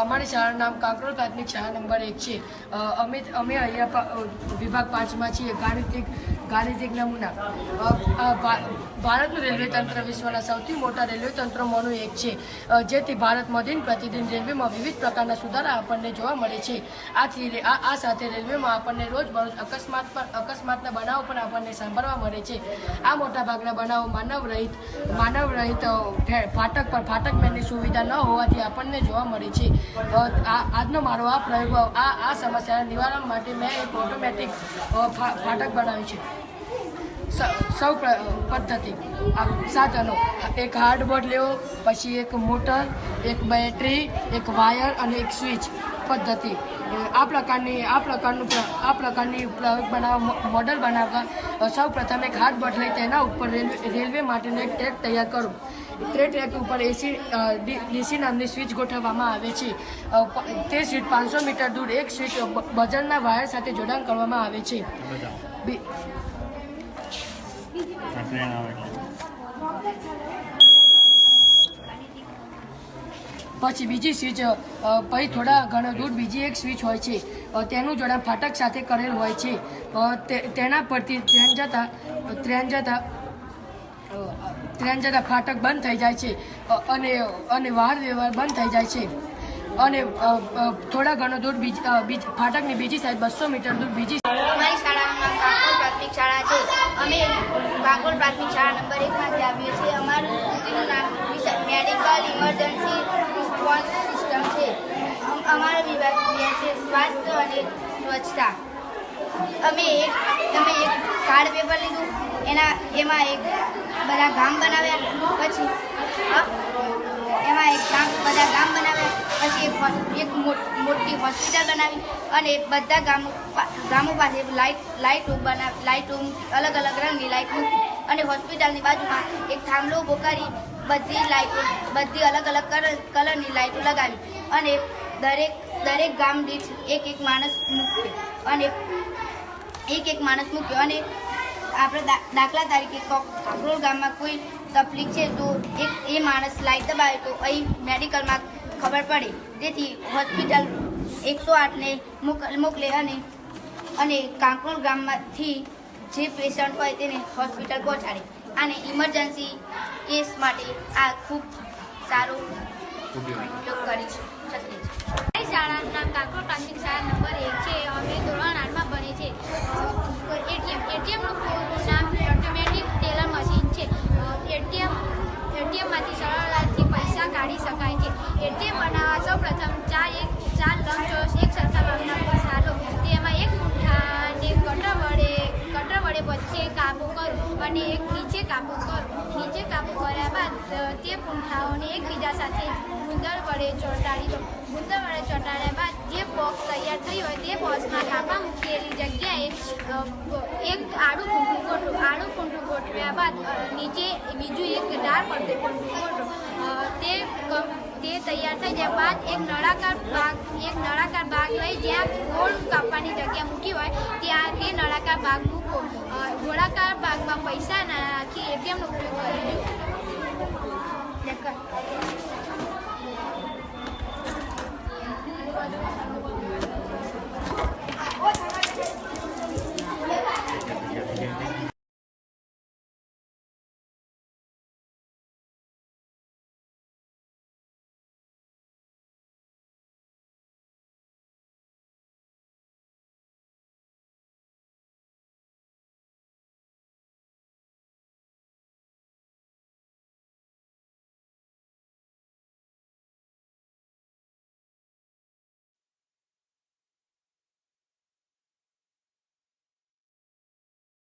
અમારી શાળાનું નામ કાંકરોલ પ્રાથમિક શાળા નંબર 1 છે। અમે અહીંયા વિભાગ 5માં છીએ, ગાણિતિક નમૂના। ભારતનું રેલવે તંત્ર વિશ્વના સૌથી મોટા રેલવે તંત્રોમાંનું એક છે, જેથી ભારતમાં દિન પ્રતિદિન રેલવેમાં વિવિધ પ્રકારના સુધારા આપણને જોવા મળે છે। આ સાથે રેલવેમાં આપણને રોજબરોજ અકસ્માતના બનાવો પણ આપણને સાંભળવા મળે છે। આ મોટાભાગના બનાવો માનવ રહિત ફાટક મેનની સુવિધા ન હોવાથી આપણને જોવા મળે છે। આજનો મારો આ પ્રયોગ આ સમસ્યાના નિવારણ માટે મેં એક ઓટોમેટિક ફાટક બનાવ્યું છે। સૌ પદ્ધતિ સાધનો, એક હાર્ડબોર્ડ લેવો, પછી એક મોટર, એક બેટરી, એક વાયર અને એક સ્વિચ પદ્ધતિ। આ પ્રકારની મોડલ બનાવવા સૌ પ્રથમ એક હાર્ડબોર્ડ લઈ તેના ઉપર રેલવે માટેનો એક ટ્રેક તૈયાર કરો। તે ટ્રેક ઉપર ડીસી નામની સ્વિચ ગોઠવવામાં આવે છે। તે સ્વિચ 500 મીટર દૂર એક સ્વિચ બઝરના વાયર સાથે જોડાણ કરવામાં આવે છે। પછી બીજી સ્વિચ પછી થોડા ઘણા દૂર બીજી એક સ્વિચ હોય છે, તેનું જોડાણ ફાટક સાથે કરેલ હોય છે। તેના પરથી ટ્રેન જતા ફાટક બંધ થઈ જાય છે અને વાહન વ્યવહાર બંધ થઈ જાય છે। અને થોડા ઘણો દૂર ફાટકની બીજી સાઈડ 200 મીટર દૂર બીજી અમારી શાળાનું નામ કાંકરોલ પ્રાથમિક શાળા છે। અમે કાંકરોલ પ્રાથમિક શાળા નંબર 1 માંથી આવીએ છીએ। અમારું સ્કૂલનું નામ મેડિકલ ઇમરજન્સી રિસ્પોન્સ સિસ્ટમ છે। અમારો વિભાગ છે સ્વાસ્થ્ય અને સ્વચ્છતા। અમે એક કાર્ડ પેપર લીધું, એમાં એક બધા ગામ બનાવ્યા, પછી બધા ગામ બનાવ્યા, પછી એક મોટી હોસ્પિટલ બનાવી અને બધા ગામો પાસે લાઇટો અલગ અલગ રંગની લાઇટ મૂકી અને હોસ્પિટલની બાજુમાં એક થાંભલો ઊભો કરી બધી અલગ અલગ કલરની લાઇટો લગાવી અને દરેક ગામ દીઠ એક માણસ મૂક્યો અને આપણે દાખલા તરીકે કાંકરોલ ગામમાં કોઈ તકલીફ છે તો એ માણસ લાઇટ દબાવે તો અહીં મેડિકલમાં ખબર પડે, તેથી હોસ્પિટલ 108ને મોકલે અને કાંકરોલ ગામમાંથી જે પેશન્ટ હોય તેને હોસ્પિટલ પહોંચાડે। અને ઇમરજન્સી કેસ માટે આ ખૂબ સારો ઉપયોગ કરી શકીએ છીએ। મારી શાળાનું નામ કાંકરોલ પ્રાથમિક શાળા નંબર 1 છે। અમે ધોરણ 8માં ભણીએ છીએ। એટીએમનું નામ ઓટોમેટિક ટેલર મશીન છે। એટીએમમાંથી સરળતાથી પૈસા કાઢી શકાય છે। એટીએમ બનાવવા સૌ પ્રથમ ચાર લંબચોરસ એક સરખા ભાગમાં ઘસાડો, તેમાં એક પૂંઠાને કટર વડે વચ્ચે કાપો કરો અને એક નીચે કાપો કરો। નીચે કાપો કર્યા બાદ તે પૂંઠાઓને એકબીજા સાથે ગુંદર વડે ચોંટાડી દો। ગુંદર વડે ચોંટાડ્યા બાદ જે બોક્સ તૈયાર થઈ હોય તે બોક્સમાં કાપા મૂકેલી જગ્યાએ એક આડું પૂંઠું ગોઠવ્યા બાદ નીચે બીજું એક ડાળ પડતું પૂંઠું ગોઠવો। તે તૈયાર થઈ જાય બાદ એક નળાકાર ભાગ લઈ જ્યાં ગોળ કાપવાની જગ્યા મૂકી હોય ત્યાં તે નળાકાર ભાગ મૂકો। ગોળાકાર ભાગમાં પૈસા નાખી એટીએમનો ઉપયોગ કરી